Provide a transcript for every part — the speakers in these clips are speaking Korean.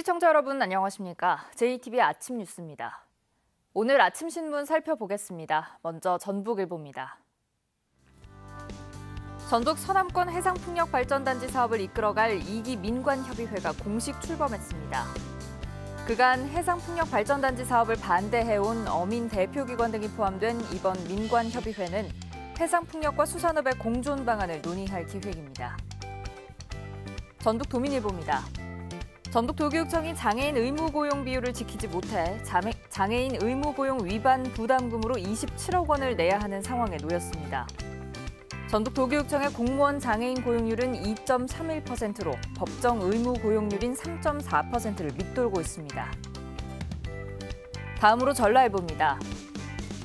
시청자 여러분 안녕하십니까? JTBC 아침 뉴스입니다. 오늘 아침 신문 살펴보겠습니다. 먼저 전북일보입니다. 전북 서남권 해상풍력발전단지 사업을 이끌어갈 2기 민관협의회가 공식 출범했습니다. 그간 해상풍력발전단지 사업을 반대해온 어민 대표기관 등이 포함된 이번 민관협의회는 해상풍력과 수산업의 공존 방안을 논의할 기획입니다. 전북도민일보입니다. 전북도교육청이 장애인 의무 고용 비율을 지키지 못해 장애인 의무 고용 위반 부담금으로 27억 원을 내야 하는 상황에 놓였습니다. 전북도교육청의 공무원 장애인 고용률은 2.31%로 법정 의무 고용률인 3.4%를 밑돌고 있습니다. 다음으로 전라일보입니다.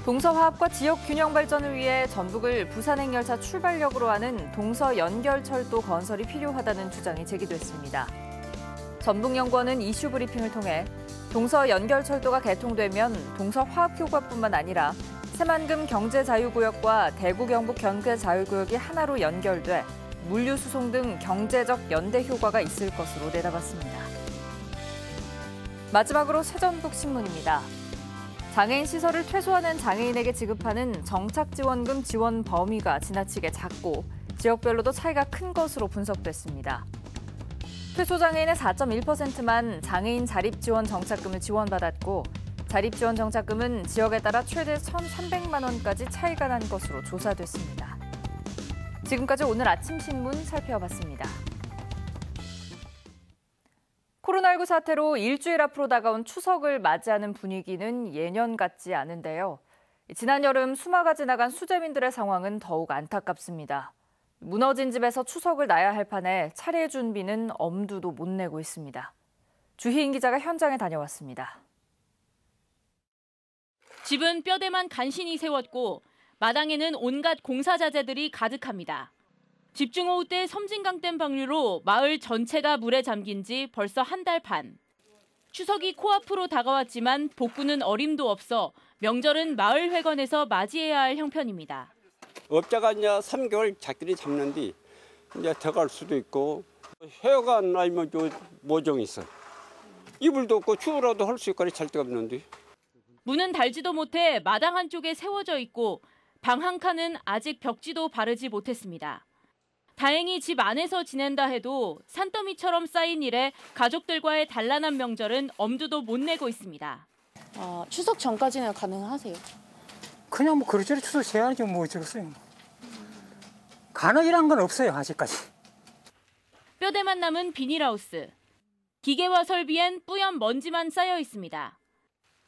동서화합과 지역 균형 발전을 위해 전북을 부산행열차 출발역으로 하는 동서연결철도 건설이 필요하다는 주장이 제기됐습니다. 전북연구원은 이슈 브리핑을 통해 동서연결철도가 개통되면 동서화합효과뿐만 아니라 새만금 경제자유구역과 대구 경북 경제자유구역이 하나로 연결돼 물류 수송 등 경제적 연대 효과가 있을 것으로 내다봤습니다. 마지막으로 새전북신문입니다. 장애인 시설을 퇴소하는 장애인에게 지급하는 정착지원금 지원 범위가 지나치게 작고 지역별로도 차이가 큰 것으로 분석됐습니다. 퇴소장애인의 4.1%만 장애인 자립지원 정착금을 지원받았고 자립지원 정착금은 지역에 따라 최대 1,300만 원까지 차이가 난 것으로 조사됐습니다. 지금까지 오늘 아침 신문 살펴봤습니다. 코로나19 사태로 일주일 앞으로 다가온 추석을 맞이하는 분위기는 예년 같지 않은데요. 지난 여름 수마가 지나간 수재민들의 상황은 더욱 안타깝습니다. 무너진 집에서 추석을 나야 할 판에 차례 준비는 엄두도 못 내고 있습니다. 주희인 기자가 현장에 다녀왔습니다. 집은 뼈대만 간신히 세웠고 마당에는 온갖 공사자재들이 가득합니다. 집중호우 때 섬진강댐 방류로 마을 전체가 물에 잠긴 지 벌써 한 달 반. 추석이 코앞으로 다가왔지만 복구는 어림도 없어 명절은 마을회관에서 맞이해야 할 형편입니다. 업자가 이제 3개월 자기들이 잡는데 이제 들어갈 수도 있고 회관 아니면 모종이 있어. 이불도 없고 추우라도 할 수 있거리 잘 데가 없는데. 문은 달지도 못해 마당 한쪽에 세워져 있고 방 한 칸은 아직 벽지도 바르지 못했습니다. 다행히 집 안에서 지낸다 해도 산더미처럼 쌓인 일에 가족들과의 단란한 명절은 엄두도 못 내고 있습니다. 추석 전까지는 가능하세요? 그냥 뭐 그렇저렇 추석 제한이 뭐 어쩌겠어요. 가능이란 건 없어요, 아직까지. 뼈대만 남은 비닐하우스. 기계와 설비엔 뿌연 먼지만 쌓여 있습니다.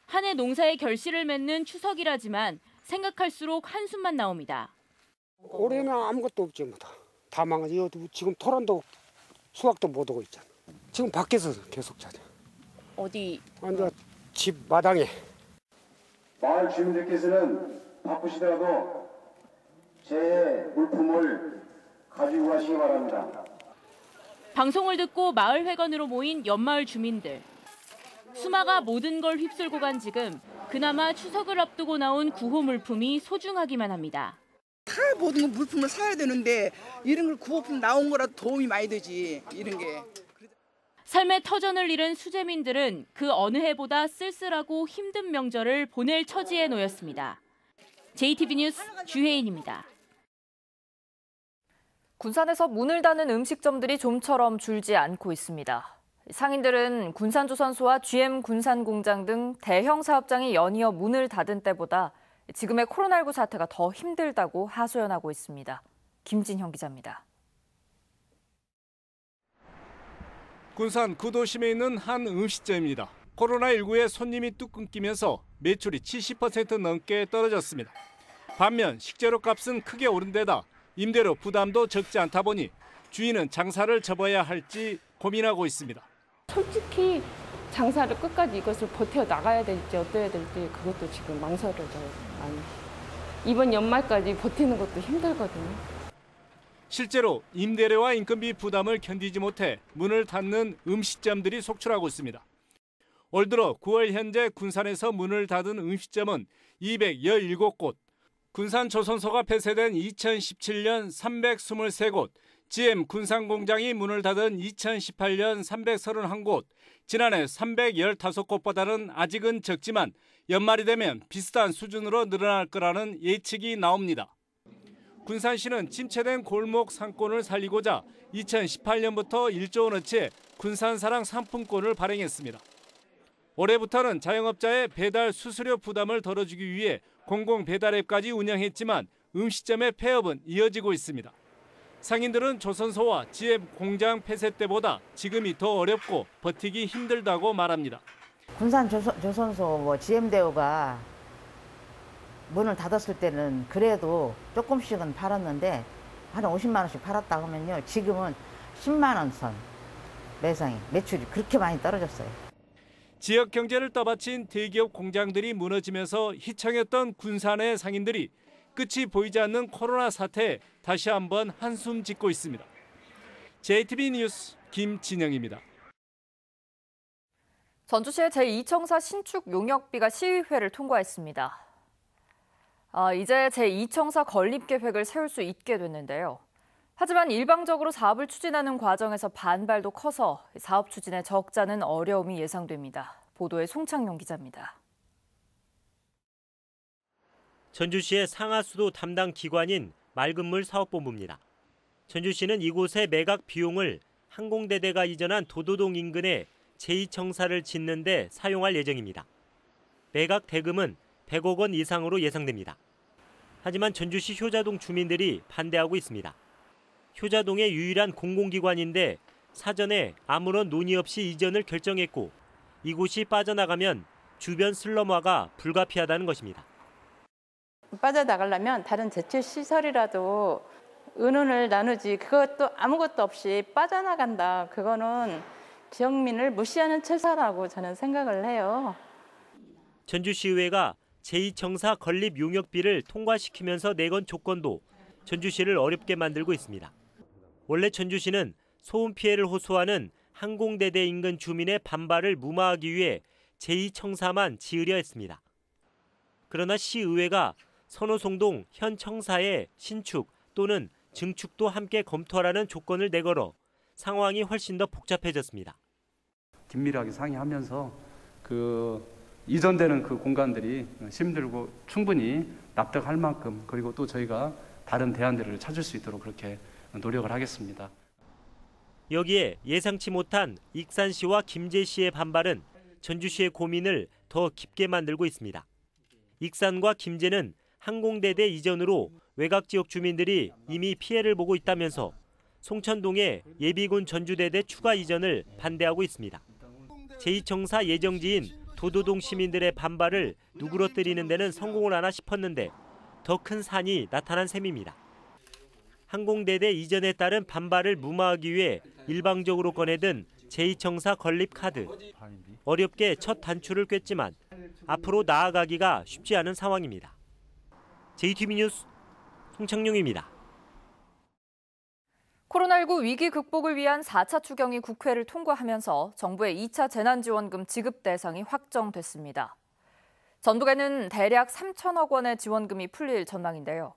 한 해 농사의 결실을 맺는 추석이라지만 생각할수록 한숨만 나옵니다. 올해는 아무것도 없지 뭐 다 망하지. 지금 토란도 수확도 못 오고 있잖아. 지금 밖에서 계속 자자. 어디? 완전 집 마당에. 마을 주민들께서는 바쁘시더라도 제 물품을 가지고 가시기 바랍니다. 방송을 듣고 마을회관으로 모인 옆마을 주민들. 수마가 모든 걸 휩쓸고 간 지금 그나마 추석을 앞두고 나온 구호 물품이 소중하기만 합니다. 다 모든 물품을 사야 되는데 이런 걸 구호품 나온 거라도 도움이 많이 되지, 이런 게. 삶의 터전을 잃은 수재민들은 그 어느 해보다 쓸쓸하고 힘든 명절을 보낼 처지에 놓였습니다. JTBC 뉴스 주혜인입니다. 군산에서 문을 닫는 음식점들이 좀처럼 줄지 않고 있습니다. 상인들은 군산조선소와 GM 군산공장 등 대형 사업장이 연이어 문을 닫은 때보다 지금의 코로나19 사태가 더 힘들다고 하소연하고 있습니다. 김진형 기자입니다. 군산 구도심에 있는 한 음식점입니다. 코로나19에 손님이 뚝 끊기면서 매출이 70% 넘게 떨어졌습니다. 반면 식재료 값은 크게 오른 데다 임대료 부담도 적지 않다 보니 주인은 장사를 접어야 할지 고민하고 있습니다. 솔직히 장사를 끝까지 이것을 버텨 나가야 될지 어떠해야 될지 그것도 지금 망설여져요. 많이. 이번 연말까지 버티는 것도 힘들거든요. 실제로 임대료와 인건비 부담을 견디지 못해 문을 닫는 음식점들이 속출하고 있습니다. 올 들어 9월 현재 군산에서 문을 닫은 음식점은 217곳, 군산조선소가 폐쇄된 2017년 323곳, GM 군산 공장이 문을 닫은 2018년 331곳, 지난해 315곳보다는 아직은 적지만 연말이 되면 비슷한 수준으로 늘어날 거라는 예측이 나옵니다. 군산시는 침체된 골목 상권을 살리고자 2018년부터 1조 원어치의 군산사랑 상품권을 발행했습니다. 올해부터는 자영업자의 배달 수수료 부담을 덜어주기 위해 공공 배달앱까지 운영했지만 음식점의 폐업은 이어지고 있습니다. 상인들은 조선소와 GM 공장 폐쇄 때보다 지금이 더 어렵고 버티기 힘들다고 말합니다. 군산 조선소 GM대우가 문을 닫았을 때는 그래도 조금씩은 팔았는데 한 50만 원씩 팔았다 하면요. 지금은 10만 원 선 매상이 매출이 그렇게 많이 떨어졌어요. 지역 경제를 떠받친 대기업 공장들이 무너지면서 희청했던 군산의 상인들이 끝이 보이지 않는 코로나 사태에 다시 한번 한숨 짓고 있습니다. JTB 뉴스 김진영입니다. 전주시의 제2청사 신축 용역비가 시의회를 통과했습니다. 이제 제2청사 건립 계획을 세울 수 있게 됐는데요. 하지만 일방적으로 사업을 추진하는 과정에서 반발도 커서 사업 추진에 적잖은 어려움이 예상됩니다. 보도에 송창용 기자입니다. 전주시의 상하수도 담당 기관인 맑은물 사업본부입니다. 전주시는 이곳의 매각 비용을 항공대대가 이전한 도도동 인근에 제2청사를 짓는 데 사용할 예정입니다. 매각 대금은 100억 원 이상으로 예상됩니다. 하지만 전주시 효자동 주민들이 반대하고 있습니다. 효자동의 유일한 공공기관인데 사전에 아무런 논의 없이 이전을 결정했고 이곳이 빠져나가면 주변 슬럼화가 불가피하다는 것입니다. 빠져나가려면 다른 제철시설이라도 의논을 나누지 그것도 아무것도 없이 빠져나간다. 그거는 지역민을 무시하는 처사라고 저는 생각을 해요. 전주시의회가 제2청사 건립 용역비를 통과시키면서 내건 조건도 전주시를 어렵게 만들고 있습니다. 원래 전주시는 소음 피해를 호소하는 항공대대 인근 주민의 반발을 무마하기 위해 제2청사만 지으려 했습니다. 그러나 시의회가 선호송동 현 청사의 신축 또는 증축도 함께 검토하라는 조건을 내걸어 상황이 훨씬 더 복잡해졌습니다. 긴밀하게 상의하면서 이전되는 그 공간들이 시민들고 충분히 납득할 만큼 그리고 또 저희가 다른 대안들을 찾을 수 있도록 그렇게 노력을 하겠습니다. 여기에 예상치 못한 익산시와 김제시의 반발은 전주시의 고민을 더 깊게 만들고 있습니다. 익산과 김제는 항공대대 이전으로 외곽지역 주민들이 이미 피해를 보고 있다면서 송천동의 예비군 전주대대 추가 이전을 반대하고 있습니다. 제2청사 예정지인 도도동 시민들의 반발을 누그러뜨리는 데는 성공을 하나 싶었는데 더 큰 산이 나타난 셈입니다. 항공대대 이전에 따른 반발을 무마하기 위해 일방적으로 꺼내든 제2청사 건립 카드. 어렵게 첫 단추를 꿰지만 앞으로 나아가기가 쉽지 않은 상황입니다. JTB 뉴스 송창용입니다. 코로나19 위기 극복을 위한 4차 추경이 국회를 통과하면서 정부의 2차 재난지원금 지급 대상이 확정됐습니다. 전북에는 대략 3천억 원의 지원금이 풀릴 전망인데요.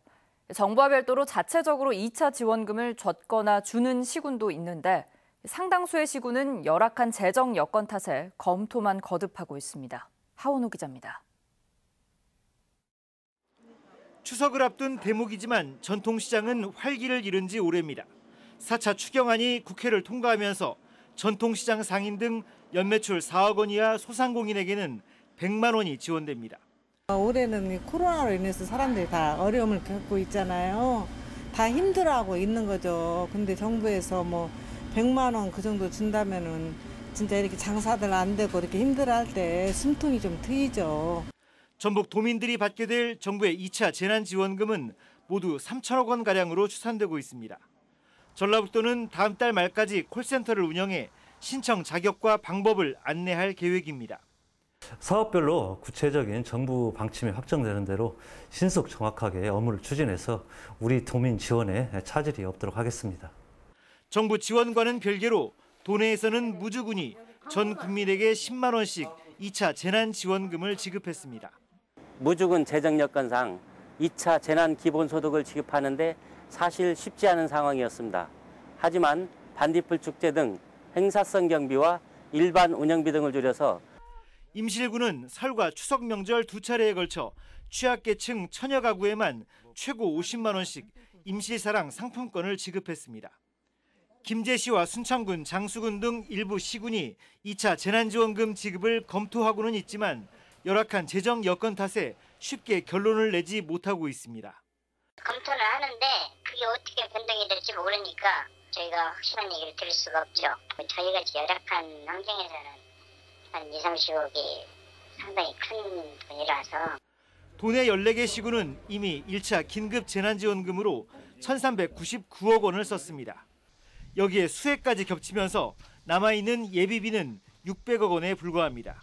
정부와 별도로 자체적으로 2차 지원금을 줬거나 주는 시군도 있는데 상당수의 시군은 열악한 재정 여건 탓에 검토만 거듭하고 있습니다. 하원우 기자입니다. 추석을 앞둔 대목이지만 전통시장은 활기를 잃은 지 오래입니다. 4차 추경안이 국회를 통과하면서 전통시장 상인 등 연매출 4억 원 이하 소상공인에게는 100만 원이 지원됩니다. 올해는 코로나로 인해서 사람들이 다 어려움을 겪고 있잖아요. 다 힘들어하고 있는 거죠. 근데 정부에서 100만 원 그 정도 준다면은 진짜 이렇게 장사들 안 되고 이렇게 힘들어할 때 숨통이 좀 트이죠. 전북 도민들이 받게 될 정부의 2차 재난지원금은 모두 3천억 원가량으로 추산되고 있습니다. 전라북도는 다음 달 말까지 콜센터를 운영해 신청 자격과 방법을 안내할 계획입니다. 사업별로 구체적인 정부 방침이 확정되는 대로 신속 정확하게 업무를 추진해서 우리 도민 지원에 차질이 없도록 하겠습니다. 정부 지원과는 별개로 도내에서는 무주군이 전 국민에게 10만 원씩 2차 재난지원금을 지급했습니다. 무주군 재정 여건상 2차 재난기본소득을 지급하는데 사실 쉽지 않은 상황이었습니다. 하지만 반딧불 축제 등 행사성 경비와 일반 운영비 등을 줄여서 임실구는 설과 추석 명절 두 차례에 걸쳐 취약계층 천여 가구에만 최고 50만 원씩 임실사랑 상품권을 지급했습니다. 김제시와 순창군, 장수군 등 일부 시군이 2차 재난지원금 지급을 검토하고는 있지만 열악한 재정 여건 탓에 쉽게 결론을 내지 못하고 있습니다. 검토는 하는데 그게 어떻게 변동이 될지 모르니까 저희가 확실한 얘기를 드릴 수가 없죠. 저희가 열악한 환경에서는 한 2, 30억이 상당히 큰 돈이라서. 도내 14개 시군은 이미 1차 긴급 재난지원금으로 1,399억 원을 썼습니다. 여기에 수해까지 겹치면서 남아있는 예비비는 600억 원에 불과합니다.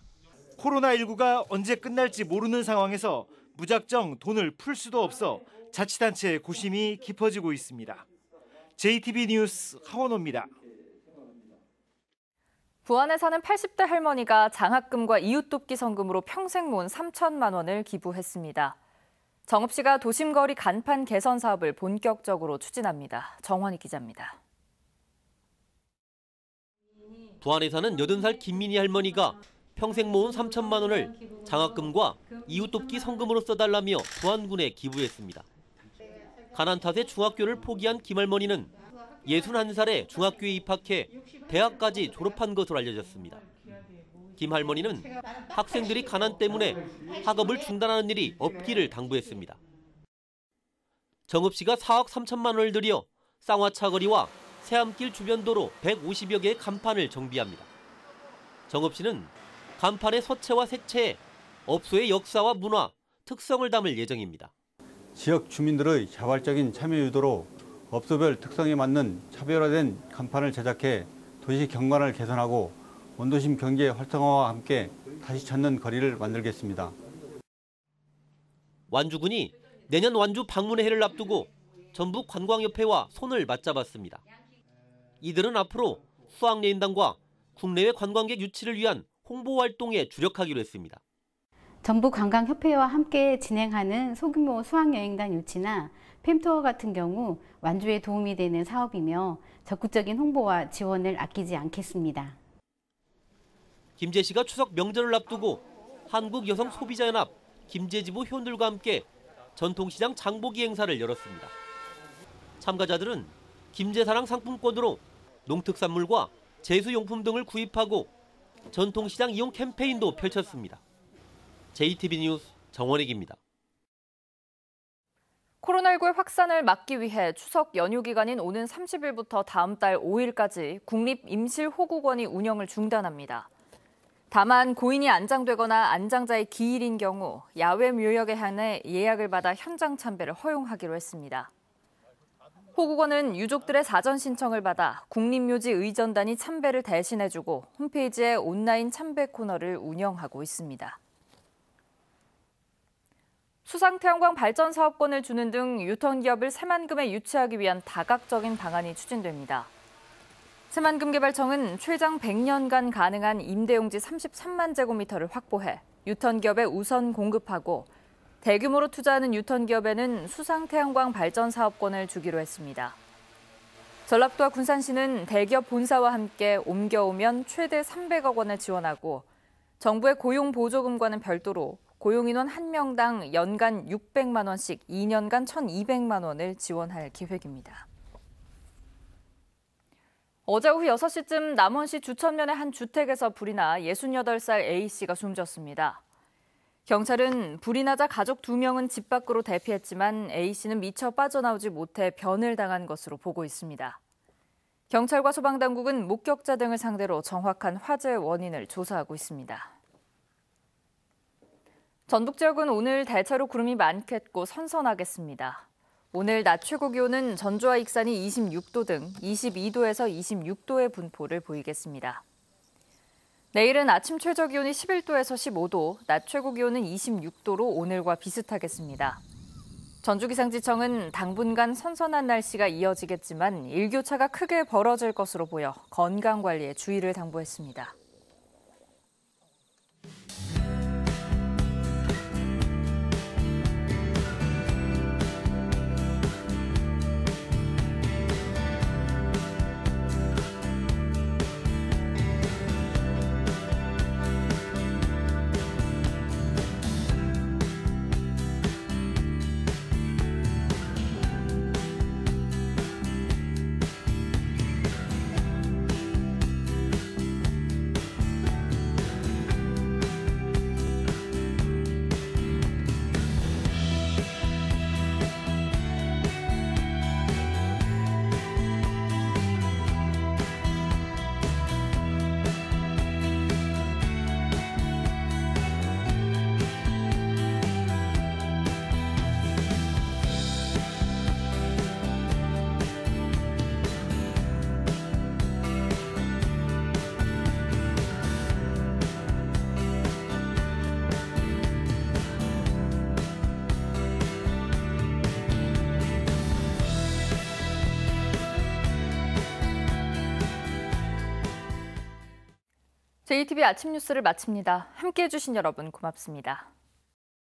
코로나19가 언제 끝날지 모르는 상황에서 무작정 돈을 풀 수도 없어 자치단체의 고심이 깊어지고 있습니다. JTB 뉴스 하원호입니다. 부안에 사는 80대 할머니가 장학금과 이웃돕기 성금으로 평생 모은 3천만 원을 기부했습니다. 정읍시가 도심거리 간판 개선 사업을 본격적으로 추진합니다. 정원희 기자입니다. 부안에 사는 80살 김민희 할머니가 평생 모은 3천만 원을 장학금과 이웃돕기 성금으로 써달라며 부안군에 기부했습니다. 가난 탓에 중학교를 포기한 김 할머니는 61살에 중학교에 입학해 대학까지 졸업한 것으로 알려졌습니다. 김 할머니는 학생들이 가난 때문에 학업을 중단하는 일이 없기를 당부했습니다. 정읍시가 4억 3천만 원을 들여 쌍화차거리와 새암길 주변 도로 150여 개의 간판을 정비합니다. 정읍시는 간판의 서체와 색채에 업소의 역사와 문화, 특성을 담을 예정입니다. 지역 주민들의 자발적인 참여 유도로 업소별 특성에 맞는 차별화된 간판을 제작해 도시 경관을 개선하고 원도심 경제 활성화와 함께 다시 찾는 거리를 만들겠습니다. 완주군이 내년 완주 방문의 해를 앞두고 전북관광협회와 손을 맞잡았습니다. 이들은 앞으로 수학여행단과 국내외 관광객 유치를 위한 홍보 활동에 주력하기로 했습니다. 전북관광협회와 함께 진행하는 소규모 수학여행단 유치나 팸투어 같은 경우 완주에 도움이 되는 사업이며 적극적인 홍보와 지원을 아끼지 않겠습니다. 김제시가 추석 명절을 앞두고 한국여성소비자연합 김제지부 회원들과 함께 전통시장 장보기 행사를 열었습니다. 참가자들은 김제사랑 상품권으로 농특산물과 제수용품 등을 구입하고 전통시장 이용 캠페인도 펼쳤습니다. JTB 뉴스 정원익입니다. 코로나19의 확산을 막기 위해 추석 연휴 기간인 오는 30일부터 다음 달 5일까지 국립임실호국원이 운영을 중단합니다. 다만 고인이 안장되거나 안장자의 기일인 경우 야외 묘역에 한해 예약을 받아 현장 참배를 허용하기로 했습니다. 호국원은 유족들의 사전 신청을 받아 국립묘지 의전단이 참배를 대신해주고 홈페이지에 온라인 참배 코너를 운영하고 있습니다. 수상태양광 발전 사업권을 주는 등 유턴기업을 새만금에 유치하기 위한 다각적인 방안이 추진됩니다. 새만금개발청은 최장 100년간 가능한 임대용지 33만 제곱미터를 확보해 유턴기업에 우선 공급하고 대규모로 투자하는 유턴기업에는 수상태양광 발전 사업권을 주기로 했습니다. 전라도와 군산시는 대기업 본사와 함께 옮겨오면 최대 300억 원을 지원하고 정부의 고용보조금과는 별도로 고용인원 1명당 연간 600만 원씩 2년간 1,200만 원을 지원할 계획입니다. 어제 오후 6시쯤 남원시 주천면의 한 주택에서 불이 나 68살 A씨가 숨졌습니다. 경찰은 불이 나자 가족 2명은 집 밖으로 대피했지만 A씨는 미처 빠져나오지 못해 변을 당한 것으로 보고 있습니다. 경찰과 소방당국은 목격자 등을 상대로 정확한 화재 원인을 조사하고 있습니다. 전북 지역은 오늘 대체로 구름이 많겠고 선선하겠습니다. 오늘 낮 최고 기온은 전주와 익산이 26도 등 22도에서 26도의 분포를 보이겠습니다. 내일은 아침 최저 기온이 11도에서 15도, 낮 최고 기온은 26도로 오늘과 비슷하겠습니다. 전주기상지청은 당분간 선선한 날씨가 이어지겠지만 일교차가 크게 벌어질 것으로 보여 건강관리에 주의를 당부했습니다. JTBC 아침 뉴스를 마칩니다. 함께해 주신 여러분 고맙습니다.